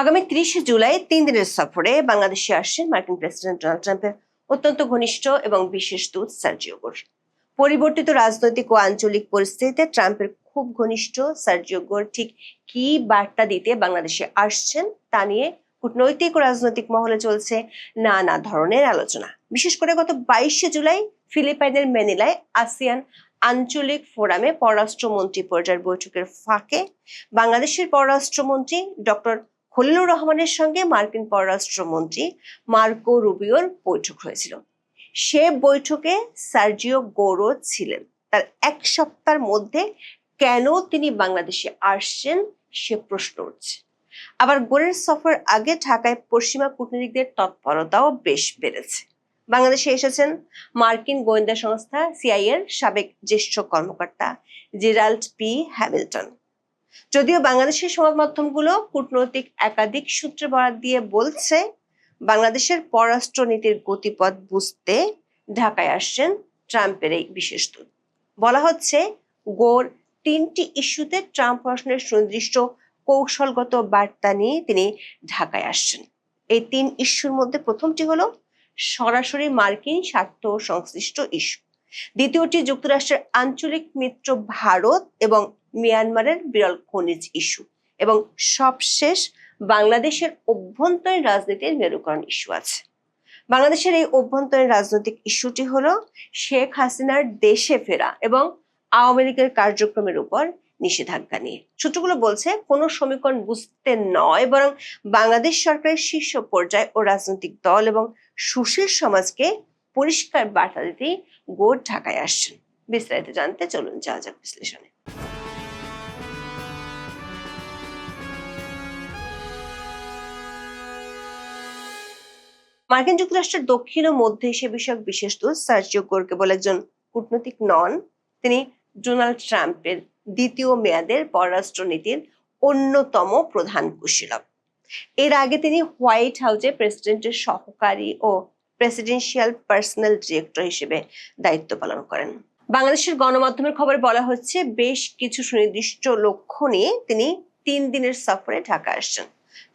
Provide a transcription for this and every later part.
আগামী ৩০ জুলাই ৩ দিনের সফরে বাংলাদেশে আসছেন মার্কিন প্রেসিডেন্ট ডোনাল্ড ট্রাম্পের অত্যন্ত ঘনিষ্ঠ এবং বিশেষ দূত সার্জিও গোর। পরিবর্তিত রাজনৈতিক ও আঞ্চলিক পরিস্থিতিতে ট্রাম্পের খুব ঘনিষ্ঠ সার্জিও গোর ঠিক কি বার্তা দিতে বাংলাদেশে আসছেন তা নিয়ে কূটনৈতিক ও রাজনৈতিক মহলে চলছে নানা ধরনের আলোচনা। বিশেষ করে গত ২২ জুলাই ফিলিপাইনের ম্যানিলায় আসিয়ান আঞ্চলিক ফোরামে পররাষ্ট্রমন্ত্রী পর্যায়ের বৈঠকের ফাঁকে বাংলাদেশের পররাষ্ট্রমন্ত্রী ডক্টর খলিলুর রহমানের সঙ্গে মার্কিন পররাষ্ট্রমন্ত্রী মার্কো রুবিওর বৈঠক হয়েছিল। সে বৈঠকে সার্জিও গোরও ছিলেন। তার এক সপ্তাহের মধ্যে কেন তিনি বাংলাদেশে আসছেন সে প্রশ্ন উঠছে। আবার গোরের সফর আগে ঢাকায় পশ্চিমা কূটনীতিকদের তৎপরতাও বেশ বেড়েছে। বাংলাদেশে এসেছেন মার্কিন গোয়েন্দা সংস্থা সিআইএ এর সাবেক জ্যেষ্ঠ কর্মকর্তা জেরাল্ড পি হ্যামিল্টন। যদিও বাংলাদেশের সংবাদ মাধ্যমগুলো কূটনৈতিক একাধিক সূত্রে বরাত দিয়ে বলছে বাংলাদেশের পররাষ্ট্র নীতির গতিপথ বুঝতে ঢাকায় আসছেন ট্রাম্পের এই বিশেষ দূত। বলা হচ্ছে গোর ৩টি ইস্যুতে ট্রাম্প প্রশাসনের সুনির্দিষ্ট কৌশলগত বার্তা নিয়ে তিনি ঢাকায় আসছেন। এই ৩ ইস্যুর মধ্যে প্রথমটি হলো সরাসরি মার্কিন স্বার্থ সংশ্লিষ্ট ইস্যু, দ্বিতীয়টি যুক্তরাষ্ট্রের আঞ্চলিক মিত্র ভারত এবং মিয়ানমারের বিরল খনিজ ইস্যু, এবং সবশেষ বাংলাদেশের অভ্যন্তরীণ রাজনীতির মেরুকরণ ইস্যু আছে। বাংলাদেশের এই অভ্যন্তরীণ রাজনৈতিক ইস্যুটি হলো শেখ হাসিনার দেশে ফেরা এবং আওয়ামী লীগের কার্যক্রমের উপর নিষেধাজ্ঞা নিয়ে। সূত্রগুলো বলছে কোনো সমীকরণ বুঝতে নয়, বরং বাংলাদেশ সরকারের শীর্ষ পর্যায় ও রাজনৈতিক দল এবং সুশীল সমাজকে পরিষ্কার বার্তা দিতেই গোর ঢাকায় আসছেন। বিস্তারিত জানতে চলুন যাওয়া যাক বিশ্লেষণে। মার্কিন যুক্তরাষ্ট্রের দক্ষিণ ও মধ্য এশিয়া বিষয়ক বিশেষ দূত সার্জিও গোর কেবল একজন কূটনৈতিক নন, তিনি ডোনাল্ড ট্রাম্পের দ্বিতীয় মেয়াদের পররাষ্ট্রনীতির অন্যতম প্রধান কুশীলব। এর আগে তিনি হোয়াইট হাউসে প্রেসিডেন্টের সহকারী ও প্রেসিডেন্সিয়াল পার্সোনাল ডিরেক্টর হিসেবে দায়িত্ব পালন করেন। বাংলাদেশের গণমাধ্যমের খবরে বলা হচ্ছে বেশ কিছু সুনির্দিষ্ট লক্ষ্য নিয়ে তিনি ৩ দিনের সফরে ঢাকা আসছেন।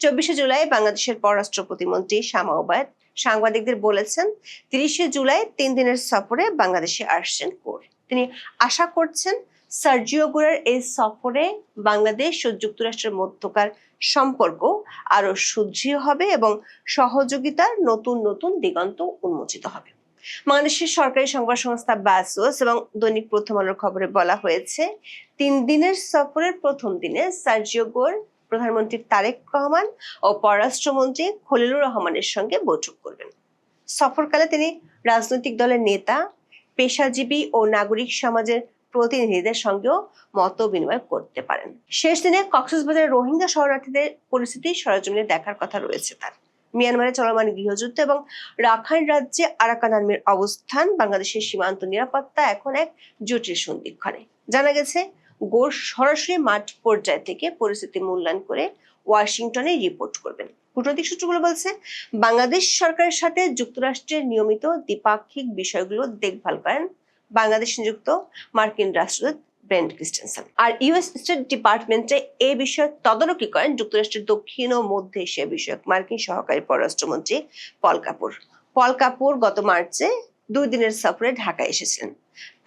২৪ জুলাই বাংলাদেশের পররাষ্ট্র প্রতিমন্ত্রী শামা ওবায়দ সাংবাদিকদের বলেছেন ৩০ জুলাই ৩ দিনের সফরে বাংলাদেশে আসছেন গোর। তিনি আশা করছেন সার্জিও গোরের এই সফরে বাংলাদেশ ও যুক্তরাষ্ট্রের মধ্যকার সম্পর্ক আরো সুদৃঢ় হবে এবং সহযোগিতার নতুন নতুন দিগন্ত উন্মোচিত হবে। বাংলাদেশের সরকারি সংবাদ সংস্থা বাসোস এবং দৈনিক প্রথম আলোর খবরে বলা হয়েছে ৩ দিনের সফরের প্রথম দিনে সার্জিও গোর প্রধানমন্ত্রী তারেক রহমান ও পররাষ্ট্রমন্ত্রী খলিলুর রহমানের সঙ্গে বৈঠক করবেন। সফরকালে তিনি রাজনৈতিক দলের নেতা, পেশাজীবী ও নাগরিক সমাজের প্রতিনিধিদের সঙ্গেও মত বিনিময় করতে পারেন। শেষ দিনে কক্সবাজারের রোহিঙ্গা শরণার্থীদের পরিস্থিতি সরেজমিনে দেখার কথা রয়েছে তার। মিয়ানমারে চলমান গৃহযুদ্ধ এবং রাখাইন রাজ্যে আরাকান আর্মির অবস্থান বাংলাদেশের সীমান্ত নিরাপত্তা এখন এক জটিল সন্ধিক্ষণে। জানা গেছে গোর সরাসরি মাঠ পর্যায় থেকে পরিস্থিতি মূল্যায়ন করে ওয়াশিংটনে রিপোর্ট করবেন। কূটনৈতিক সূত্রগুলো বলছে বাংলাদেশ সরকারের সাথে যুক্তরাষ্ট্রের নিয়মিত দ্বিপাক্ষিক বিষয়গুলো দেখভাল করেন বাংলাদেশ নিযুক্ত মার্কিন রাষ্ট্রদূত ব্রেন্ট ক্রিস্টেনসন। আর ইউএস স্টেট ডিপার্টমেন্টে এ বিষয়ে তদারকি করেন যুক্তরাষ্ট্রের দক্ষিণ ও মধ্য এশিয়া বিষয়ক মার্কিন সহকারী পররাষ্ট্রমন্ত্রী পল কাপুর। পল কাপুর গত মার্চে 2 দিনের সফরে ঢাকায় এসেছিলেন।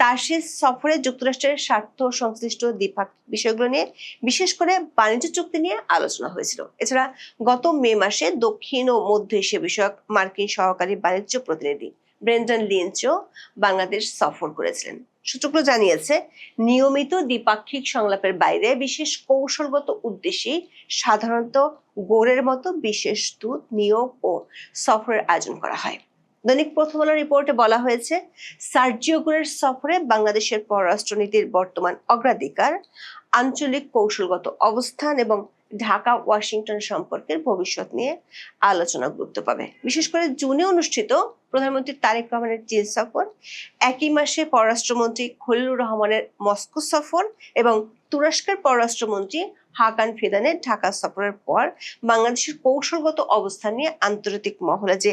তার সেই সফরে যুক্তরাষ্ট্রের স্বার্থ সংশ্লিষ্ট দ্বিপাক্ষিক বিষয়গুলো নিয়ে, বিশেষ করে বাণিজ্য চুক্তি নিয়ে আলোচনা হয়েছিল। এছাড়া গত মে মাসে দক্ষিণ ও মধ্য এশিয়া বিষয়ক মার্কিন সহকারী বাণিজ্য প্রতিনিধি ব্রেন্ডন লিঞ্চও বাংলাদেশ সফর করেছিলেন। সূত্রগুলো জানিয়েছে নিয়মিত দ্বিপাক্ষিক সংলাপের বাইরে বিশেষ কৌশলগত উদ্দেশ্যে সাধারণত গোরের মতো বিশেষ দূত নিয়োগ ও সফরের আয়োজন করা হয়। দৈনিক প্রথম আলো রিপোর্টে বলা হয়েছে সার্জিও গোরের সফরে বাংলাদেশের পররাষ্ট্রনীতির বর্তমান অগ্রাধিকার, আঞ্চলিক কৌশলগত অবস্থান এবং ঢাকা ওয়াশিংটন সম্পর্কের ভবিষ্যৎ নিয়ে আলোচনা গুরুত্ব পাবে। বিশেষ করে জুনে অনুষ্ঠিত প্রধানমন্ত্রী তারেক রহমানের চীন সফর, একই মাসে পররাষ্ট্রমন্ত্রী খলিলুর রহমানের মস্কো সফর এবং তুরস্কের পররাষ্ট্রমন্ত্রী হাকান ফিদানের ঢাকা সফরের পর বাংলাদেশের কৌশলগত অবস্থান নিয়ে আন্তর্জাতিক মহলে যে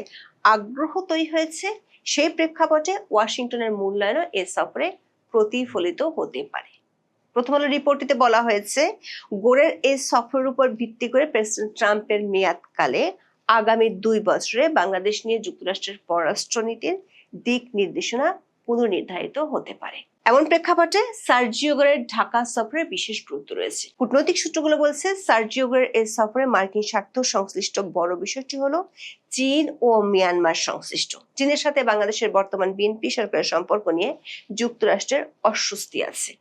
আগ্রহ তৈরি হয়েছে, সেই প্রেক্ষাপটে ওয়াশিংটনের মূল্যায়নও এ সফরে প্রতিফলিত হতে পারে। প্রথম আলো রিপোর্টটিতে বলা হয়েছে, গোরের এই সফরের উপর ভিত্তি করে প্রেসিডেন্ট ট্রাম্পের মেয়াদকালে আগামী 2 বছরে বাংলাদেশ নিয়ে যুক্তরাষ্ট্রের পররাষ্ট্রনীতির দিক নির্দেশনা পুনর্নির্ধারিত হতে পারে। এমন প্রেক্ষাপটে সার্জিও গোরের ঢাকা সফরে বিশেষ গুরুত্ব রয়েছে। কূটনৈতিক সূত্রগুলো বলছে, সার্জিও গোরের এই সফরে মার্কিন স্বার্থ সংশ্লিষ্ট বড় বিষয়টি হলো চীন ও মিয়ানমার সংশ্লিষ্ট। চীনের সাথে বাংলাদেশের বর্তমান বিএনপি সরকারের সম্পর্ক নিয়ে যুক্তরাষ্ট্রের অস্বস্তি আছে।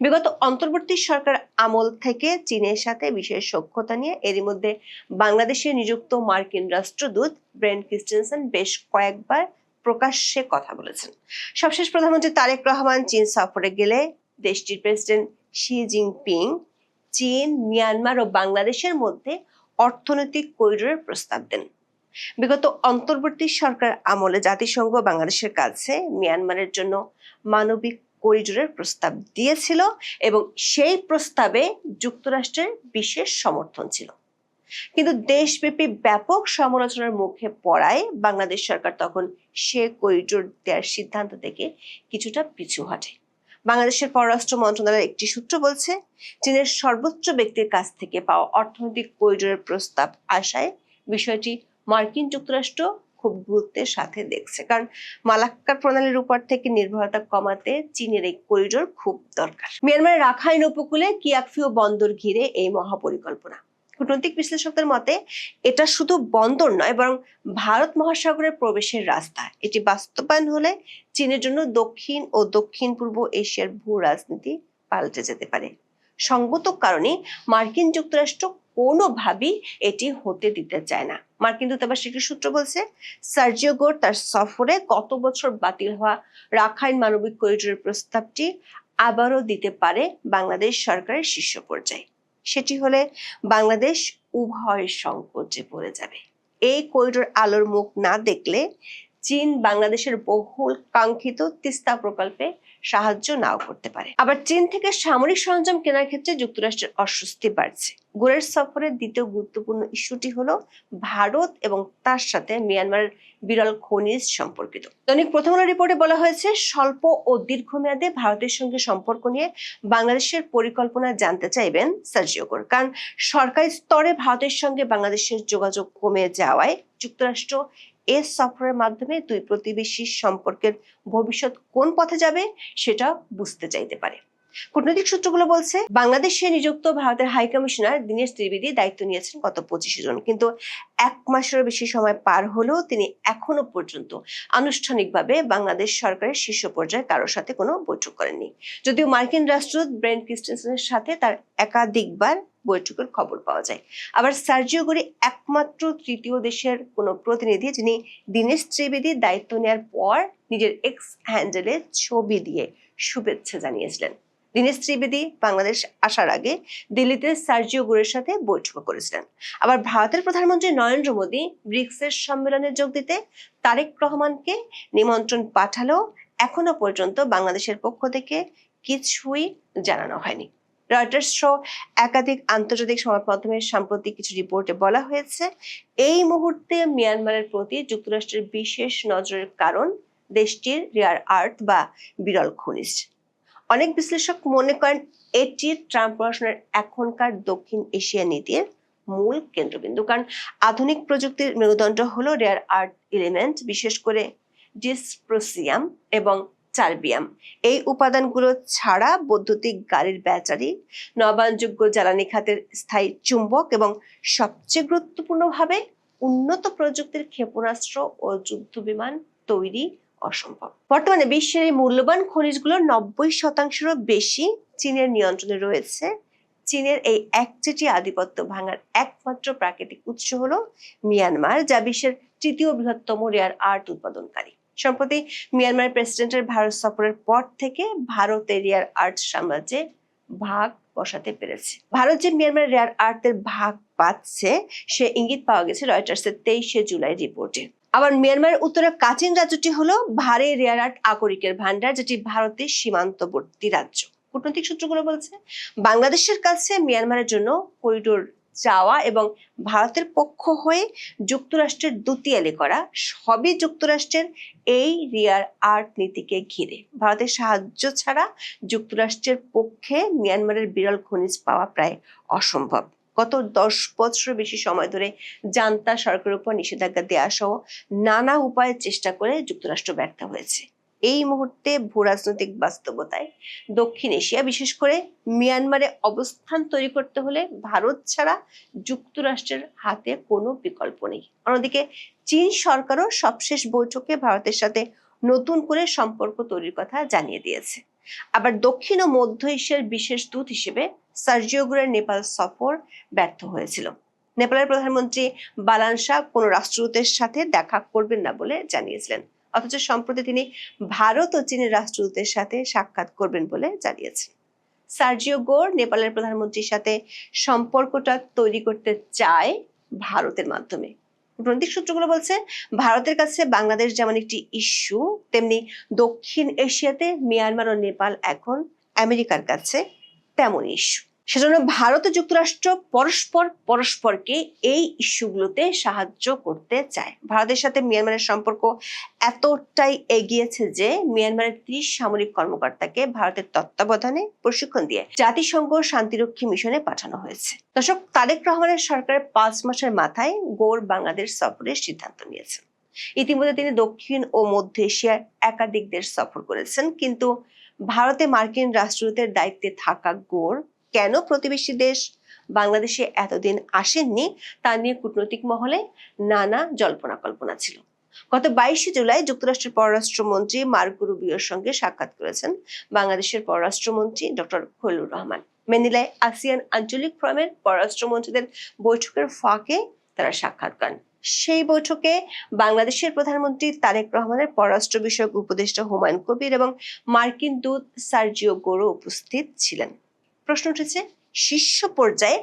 বিগত অন্তর্বর্তী সরকার আমল থেকে চীনের সাথে বিশেষ সখ্যতা নিয়ে এরই মধ্যে বাংলাদেশে নিযুক্ত মার্কিন রাষ্ট্রদূত ব্রেন্ট ক্রিস্টেনসেন বেশ কয়েকবার প্রকাশ্যে কথা বলেছেন। সবশেষ প্রধানমন্ত্রী তারেক রহমান চীন সফরে গেলে দেশটির প্রেসিডেন্ট শি জিনপিং চীন, মিয়ানমার ও বাংলাদেশের মধ্যে অর্থনৈতিক করিডোরের প্রস্তাব দেন। বিগত অন্তর্বর্তী সরকার আমলে জাতিসংঘ বাংলাদেশের কাছে মিয়ানমারের জন্য মানবিক করিডোরের প্রস্তাব দিয়েছিল এবং সেই প্রস্তাবে যুক্তরাষ্ট্রের বিশেষ সমর্থন ছিল। কিন্তু দেশব্যাপী ব্যাপক সমালোচনার মুখে পড়ায় বাংলাদেশ সরকার তখন সে করিডোর দেওয়ার সিদ্ধান্ত থেকে কিছুটা পিছু হটে। বাংলাদেশের পররাষ্ট্র মন্ত্রণালয়ের একটি সূত্র বলছে, চীনের সর্বোচ্চ ব্যক্তির কাছ থেকে পাওয়া অর্থনৈতিক করিডোরের প্রস্তাব আসায় বিষয়টি মার্কিন যুক্তরাষ্ট্র খুব গুরুত্বের সাথে দেখছে, কারণ মালাক্কা প্রণালীর উপর থেকে নির্ভরতা কমাতে চীনের এই করিডোর খুব দরকার। মিয়ানমারের রাখাইন উপকূলে কিয়াকফিউ বন্দর ঘিরে এই মহাপরিকল্পনা। কূটনৈতিক বিশ্লেষকদের মতে এটা শুধু বন্দর নয়, বরং ভারত মহাসাগরের প্রবেশের রাস্তা। এটি বাস্তবায়ন হলে চীনের জন্য দক্ষিণ ও দক্ষিণ পূর্ব এশিয়ার ভূ রাজনীতি পাল্টে যেতে পারে। সঙ্গত কারণে মার্কিন যুক্তরাষ্ট্র কোনোভাবেই এটি হতে দিতে চায় না। মার্কিন দূতাবাসের একটি সূত্র বলছে, সার্জিও গোর তার সফরে গত বছর বাতিল হওয়া রাখাইন মানবিক করিডোরের প্রস্তাবটি আবারও দিতে পারে বাংলাদেশ সরকারের শীর্ষ পর্যায়ে। সেটি হলে বাংলাদেশ উভয় সংকটে পড়ে যাবে। এই করিডোর আলোর মুখ না দেখলে চীন বাংলাদেশের বহুল কাঙ্ক্ষিত তিস্তা প্রকল্পে সাহায্য নাও করতে পারে। আবার চীন থেকে সামরিক সরঞ্জাম কেনার ক্ষেত্রে যুক্তরাষ্ট্রের অস্বস্তি বাড়ছে। গোরের সফরের দ্বিতীয় গুরুত্বপূর্ণ ইস্যুটি হলো ভারত এবং তার সাথে মিয়ানমারের বিরল খনিজ সম্পর্কিত। দৈনিক প্রথম আলো রিপোর্টে বলা হয়েছে, স্বল্প ও দীর্ঘমেয়াদে ভারতের সঙ্গে সম্পর্ক নিয়ে বাংলাদেশের পরিকল্পনা জানতে চাইবেন সার্জিও গোর, কারণ সরকারি স্তরে ভারতের সঙ্গে বাংলাদেশের যোগাযোগ কমে যাওয়ায় যুক্তরাষ্ট্র এ সফরের মাধ্যমে দুই প্রতিবেশী সম্পর্কের ভবিষ্যৎ কোন পথে যাবে সেটা বুঝতে চাইতে পারে। কূটনৈতিক সূত্রগুলো বলছে, বাংলাদেশে নিযুক্ত ভারতের হাই কমিশনার দীনেশ ত্রিবেদী দায়িত্ব নিয়েছেন গত 25 জন, কিন্তু 1 মাসেরও বেশি সময় পার হলেও তিনি এখনো পর্যন্ত আনুষ্ঠানিকভাবে বাংলাদেশ সরকারের শীর্ষ পর্যায়ে কারোর সাথে কোনো বৈঠক করেননি। যদিও মার্কিন রাষ্ট্রদূত ব্রেন্ট ক্রিস্টেনসেনের সাথে তার একাধিকবার বৈঠকের খবর পাওয়া যায়। আবার সার্জিও গোরি একমাত্র তৃতীয় দেশের কোনো প্রতিনিধি যিনি দীনেশ ত্রিবেদীর দায়িত্ব নেওয়ার পর নিজের এক্স হ্যান্ডেলে ছবি দিয়ে শুভেচ্ছা জানিয়েছিলেন। দীনেশ ত্রিবেদী বাংলাদেশ আসার আগে দিল্লিতে সার্জিও গোরের সাথে বৈঠক করেছিলেন। আবার ভারতের প্রধানমন্ত্রী নরেন্দ্র মোদী ব্রিক্সের সম্মেলনে যোগ দিতে তারেক রহমানকে নিমন্ত্রণ পাঠালেও এখনো পর্যন্ত বাংলাদেশের পক্ষ থেকে কিছুই জানানো হয়নি। রয়টার্স সহ একাধিক আন্তর্জাতিক সংবাদ মাধ্যমের সাম্প্রতিক কিছু রিপোর্টে বলা হয়েছে, এই মুহূর্তে মিয়ানমারের প্রতি যুক্তরাষ্ট্রের বিশেষ নজরের কারণ দেশটির রেয়ার আর্থ বা বিরল খনিজ। অনেক বিশ্লেষক মনে করেন এটি ট্রাম্প প্রশাসনের এখনকার দক্ষিণ এশিয়া নীতির মূল কেন্দ্রবিন্দু, কারণ আধুনিক প্রযুক্তির মেরুদণ্ড হলো রেয়ার আর্থ এলিমেন্ট, বিশেষ করে ডিসপ্রোসিয়াম এবং চার্বিয়াম। এই উপাদানগুলো ছাড়া বৈদ্যুতিক গাড়ির ব্যাটারি, নবায়নযোগ্য জ্বালানি খাতের স্থায়ী চুম্বক এবং সবচেয়ে গুরুত্বপূর্ণভাবে উন্নত প্রযুক্তির ক্ষেপণাস্ত্র ও যুদ্ধ বিমান তৈরি অসম্ভব। বর্তমানে বিশ্বের এই মূল্যবান খনিজগুলোর 90%-রও বেশি চীনের নিয়ন্ত্রণে রয়েছে। চীনের এই একচেটিয়া আধিপত্য ভাঙার একমাত্র প্রাকৃতিক উৎস হলো মিয়ানমার, যা বিশ্বের তৃতীয় বৃহত্তম রেয়ার আর্থ উৎপাদনকারী। সম্প্রতি মিয়ানমার প্রেসিডেন্টের ভারত সফরের পর থেকে ভারতের রেয়ার আর্থ সাম্রাজ্যে ভাগ বসাতে পেরেছে। ভারত যে মিয়ানমার রেয়ার আর্থের ভাগ পাচ্ছে সে ইঙ্গিত পাওয়া গেছে রয়টার্সের 23শে জুলাই রিপোর্টে। আবার মিয়ানমারের উত্তরে কাচিন রাজ্যটি হলো ভারী রেয়ার আর্থ আকরিকের ভান্ডার, যেটি ভারতের সীমান্তবর্তী রাজ্য। কূটনৈতিক সূত্রগুলো বলছে, বাংলাদেশের কাছে মিয়ানমারের জন্য করিডোর চাওয়া এবং ভারতের পক্ষ হয়ে যুক্তরাষ্ট্রের দুতিয়ালি করা সবই যুক্তরাষ্ট্রের এই রিয়ার আর্ট নীতিকে ঘিরে। ভারতের সাহায্য ছাড়া যুক্তরাষ্ট্রের পক্ষে মিয়ানমারের বিরল খনিজ পাওয়া প্রায় অসম্ভব। গত 10 বছরের বেশি সময় ধরে জান্তা সরকারের উপর নিষেধাজ্ঞা দেওয়া সহ নানা উপায়ে চেষ্টা করে যুক্তরাষ্ট্র ব্যর্থ হয়েছে। এই মুহূর্তে ভূরাজনৈতিক বাস্তবতায় দক্ষিণ এশিয়া, বিশেষ করে মিয়ানমারে অবস্থান তৈরি করতে হলে ভারত ছাড়া যুক্তরাষ্ট্রের হাতে কোনো বিকল্প নেই। অন্যদিকে চীন সরকারও সবশেষ বৈঠকে ভারতের সাথে নতুন করে সম্পর্ক তৈরির কথা জানিয়ে দিয়েছে। আবার দক্ষিণ ও মধ্য এশিয়ার বিশেষ দূত হিসেবে সার্জিও গোরের নেপাল সফর ব্যর্থ হয়েছিল। নেপালের প্রধানমন্ত্রী বালান শাহ কোনো রাষ্ট্রদূতের সাথে দেখা করবেন না বলে জানিয়েছিলেন, অথচ সম্প্রতি তিনি ভারত ও চীনের রাষ্ট্রদূতের সাথে সাক্ষাৎ করবেন বলে জানিয়েছেন। সার্জিও গোর নেপালের প্রধানমন্ত্রীর সাথে সম্পর্কটা তৈরি করতে চায় ভারতের মাধ্যমে। কূটনৈতিক সূত্রগুলো বলছে, ভারতের কাছে বাংলাদেশ যেমন একটি ইস্যু, তেমনি দক্ষিণ এশিয়াতে মিয়ানমার ও নেপাল এখন আমেরিকার কাছে তেমন ইস্যু। সেজন্য ভারত ও যুক্তরাষ্ট্র পরস্পরকে এই ইস্যুগুলোতে সাহায্য করতে চায়। ভারতের সাথে মিয়ানমারের সম্পর্ক এতটাই এগিয়েছে যে মিয়ানমারের 30 সামরিক কর্মকর্তাকে ভারতের তত্ত্বাবধানে প্রশিক্ষণ দিয়ে জাতিসংঘ শান্তিরক্ষী মিশনে পাঠানো হয়েছে। দর্শক, তারেক রহমানের সরকারের 5 মাসের মাথায় গোর বাংলাদেশ সফরের সিদ্ধান্ত নিয়েছেন। ইতিমধ্যে তিনি দক্ষিণ ও মধ্য এশিয়ার একাধিক দেশ সফর করেছেন, কিন্তু ভারতে মার্কিন রাষ্ট্রদূতের দায়িত্বে থাকা গোর কেন প্রতিবেশী দেশ বাংলাদেশে এতদিন আসেননি তা নিয়ে কূটনৈতিক মহলে নানা জল্পনা কল্পনা ছিল। গত 22 জুলাই যুক্তরাষ্ট্রের পররাষ্ট্রমন্ত্রী মার্কো রুবিওর সঙ্গে সাক্ষাৎ করেছেন বাংলাদেশের পররাষ্ট্রমন্ত্রী ডক্টর খলিলুর রহমান। ম্যানিলায় আসিয়ান আঞ্চলিক ফোরামের পররাষ্ট্রমন্ত্রীদের বৈঠকের ফাঁকে তারা সাক্ষাৎ করেন। সেই বৈঠকে বাংলাদেশের প্রধানমন্ত্রী তারেক রহমানের পররাষ্ট্র বিষয়ক উপদেষ্টা হুমায়ুন কবির এবং মার্কিন দূত সার্জিও গোরো উপস্থিত ছিলেন। প্রশ্ন উঠেছে, শীর্ষ পর্যায়ে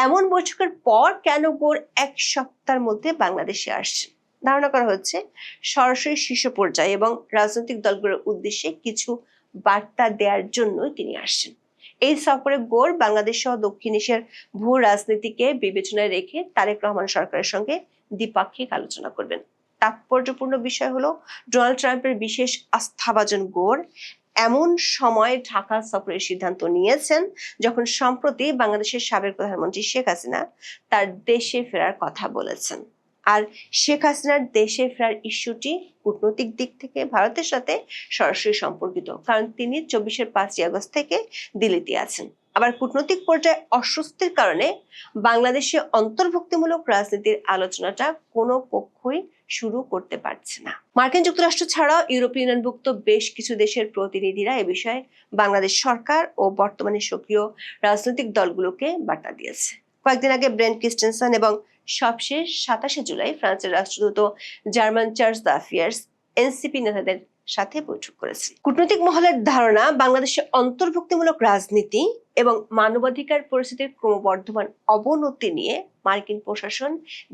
এমন বৈঠকের পর কেন গোর 1 সপ্তাহের মধ্যে বাংলাদেশে আসছেন? ধারণা করা হচ্ছে সরাসরি শীর্ষ পর্যায়ে এবং রাজনৈতিক দলগুলোর উদ্দেশ্যে কিছু বার্তা দেওয়ার জন্যই তিনি আসছেন। এই সফরে গোর বাংলাদেশ সহ দক্ষিণ এশিয়ার ভূ রাজনীতিকে বিবেচনায় রেখে তারেক রহমান সরকারের সঙ্গে দ্বিপাক্ষিক আলোচনা করবেন। তাৎপর্যপূর্ণ বিষয় হলো, ডোনাল্ড ট্রাম্পের বিশেষ আস্থাভাজন গোর এমন সময় ঢাকা সফরের সিদ্ধান্ত নিয়েছেন যখন সম্প্রতি বাংলাদেশের সাবেক প্রধানমন্ত্রী শেখ হাসিনা তার দেশে ফেরার কথা বলেছেন। আর শেখ হাসিনার দেশে ফেরার ইস্যুটি কূটনৈতিক দিক থেকে ভারতের সাথে সরাসরি সম্পর্কিত, কারণ তিনি 24-এর 5ই আগস্ট থেকে দিল্লিতে আছেন। আবার কূটনৈতিক পর্যায়ে অস্বস্তির কারণে বাংলাদেশে অন্তর্ভুক্তিমূলক রাজনীতির আলোচনাটা কোনো পক্ষই শুরু করতে পারছে না। মার্কিন যুক্তরাষ্ট্র ছাড়াও ইউরোপীয় ইউনিয়নভুক্ত বেশ কিছু দেশের প্রতিনিধিরা এ বিষয়ে বাংলাদেশ সরকার ও বর্তমানে সক্রিয় রাজনৈতিক দলগুলোকে বার্তা দিয়েছে। কয়েকদিন আগে ব্রেন্ট ক্রিস্টেনসন এবং সবশেষ 27 জুলাই ফ্রান্সের রাষ্ট্রদূত জার্মান চার্লস দাফিয়ার্স এনসিপি নেতাদের সাথে বৈঠক করেছে। কূটনৈতিক মহলের ধারণা, বাংলাদেশে অন্তর্ভুক্তিমূলক রাজনীতি এবং মানবাধিকার পরিস্থিতির ক্রমবর্ধমান অবনতি নিয়ে মার্কিন প্রশাসন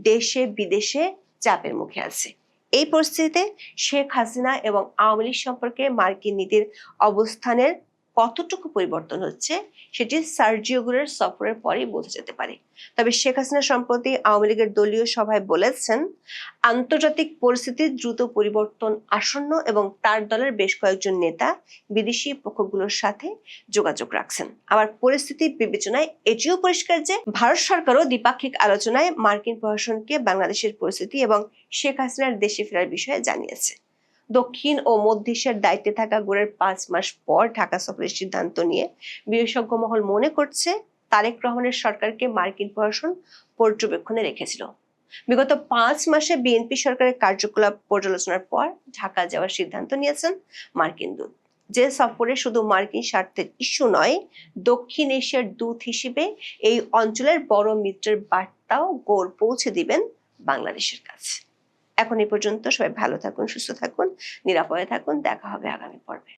দেশে বিদেশে চাপের মুখে আছে। এই পরিস্থিতিতে শেখ হাসিনা এবং আওয়ামী লীগ সম্পর্কে মার্কিন নীতির অবস্থানের কতটুকু পরিবর্তন হচ্ছে সেটি সার্জিও গোরের সফরের পরেই বোঝা যেতে পারে। তবে শেখ হাসিনা সম্প্রতি আওয়ামী লীগের দলীয় সভায় বলেছেন, আন্তর্জাতিক পরিস্থিতির দ্রুত পরিবর্তন আসন্ন এবং তার দলের বেশ কয়েকজন নেতা বিদেশি পক্ষগুলোর সাথে যোগাযোগ রাখছেন। আবার পরিস্থিতি বিবেচনায় এটিও পরিষ্কার যে ভারত সরকারও দ্বিপাক্ষিক আলোচনায় মার্কিন প্রশাসনকে বাংলাদেশের পরিস্থিতি এবং শেখ হাসিনার দেশে ফেরার বিষয়ে জানিয়েছে। দক্ষিণ ও মধ্য এশিয়ার দায়িত্বে থাকা গোরের 5 মাস পর ঢাকা সফরের সিদ্ধান্ত নিয়ে বিশেষজ্ঞ মহল মনে করছে, তারেক রহমানের সরকারকে মার্কিন প্রশাসন পর্যবেক্ষণে রেখেছিল। বিগত 5 মাসে বিএনপি সরকারের কার্যকলাপ পর্যালোচনার পর ঢাকা যাওয়ার সিদ্ধান্ত নিয়েছেন মার্কিন দূত। যে সফরে শুধু মার্কিন স্বার্থের ইস্যু নয়, দক্ষিণ এশিয়ার দূত হিসেবে এই অঞ্চলের বড় মিত্রের বার্তাও গোর পৌঁছে দিবেন বাংলাদেশের কাছে। এখন এই পর্যন্ত। সবাই ভালো থাকুন, সুস্থ থাকুন, নিরাপদে থাকুন। দেখা হবে আগামী পর্বে।